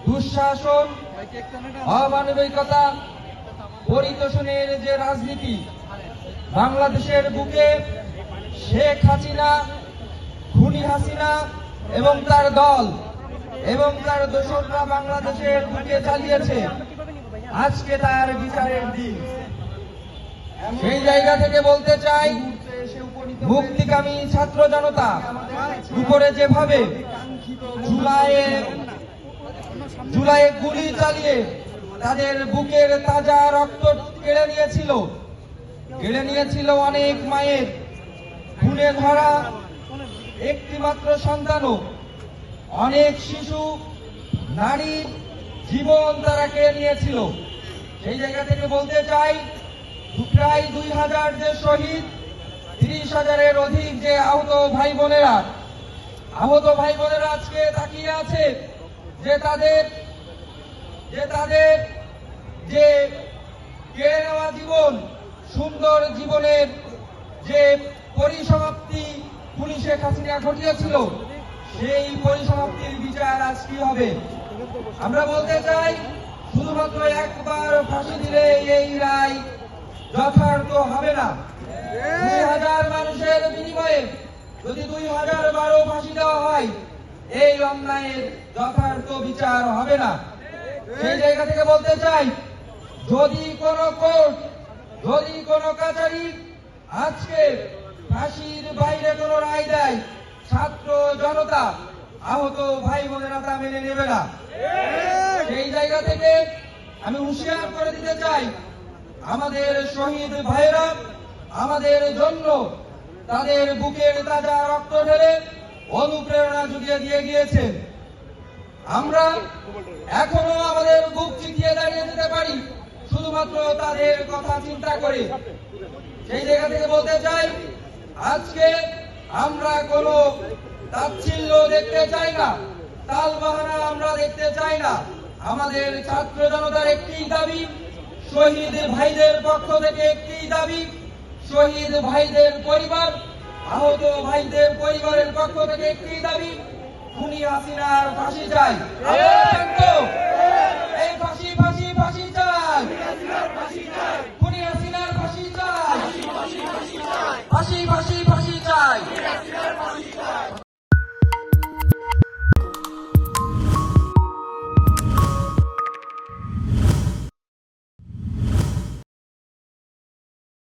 দুঃশাসন, অমানবিকতা, পরিতোষণের যে রাজনীতি বাংলাদেশের বুকে শেখ হাসিনা, খুনি হাসিনা এবং তার দল এবং তার দোসররা বাংলাদেশের বুকে চালিয়েছে, আজকে তার বিচারের দিন। সেই জায়গা থেকে বলতে চাই, মুক্তিকামী ছাত্র জনতা উপরে যেভাবে জুলাইয়ে গুলি চালিয়ে তাদের বুকের তাজা রক্ত কেড়ে নিয়েছিল অনেক মায়ের খুনে ধরা একটি মাত্র সন্তানও, অনেক শিশু নারীর জীবন তারা কেড়ে নিয়েছিল। সেই জায়গা থেকে বলতে চাই, প্রায় 2000 যে শহীদ, 30,000-এর অধিক যে আহত ভাই বোনেরা আজকে তাকিয়ে আছে যে তাদের যে কেড়ে নেওয়া জীবন, সুন্দর জীবনের যে পরিসমাপ্তি খুনি শেখ হাসিনা ঘটিয়েছিল, সেই পরিসমাপ্তির বিচার আজ কি হবে? আমরা বলতে চাই, শুধুমাত্র একবার ফাঁসি দিলে এই রায় যথার্থ হবে না। 2000 মানুষের বিনিময়ে যদি 2012 ফাঁসি দেওয়া হয়, এই অন্যায়ের যথার্থ বিচার হবে না। সেই জায়গা থেকে বলতে চাই, যদি কোন কোর্ট, যদি কোন কাছারি আজকে ফাঁসির বাইরে কোন রায় দেয়, ছাত্র জনতা, আহত ভাই বোনেরা তা মেনে নেবে না। সেই জায়গা থেকে আমি হুঁশিয়ার করে দিতে চাই, আমাদের শহীদ ভাইরা আমাদের জন্য তাদের বুকের তাজা রক্ত ঢেলে অনুপ্রেরণা জুগিয়ে দিয়ে গিয়েছেন। আমরা এখনো আমাদের বুক চিতিয়ে দাঁড়িয়ে যেতে পারি শুধুমাত্র তাদের কথা চিন্তা করে। সেই জায়গা থেকে বলতে চাই, আজকে আমরা কোনো তাচ্ছিল্য দেখতে চাই না, তালবাহানা আমরা দেখতে চাই না। আমাদের ছাত্র জনতার একটি দাবি, শহীদ ভাইদের পক্ষ থেকে একটি দাবি, শহীদ ভাইদের পরিবার, আহত ভাইদের পরিবারের পক্ষ থেকে একটি দাবি, খুনি হাসিনার ফাঁসি চাই। এই ফাঁসি ফাঁসি ফাঁসি চাই, খুনি হাসিনার ফাঁসি চাই, ফাঁসি ফাঁসি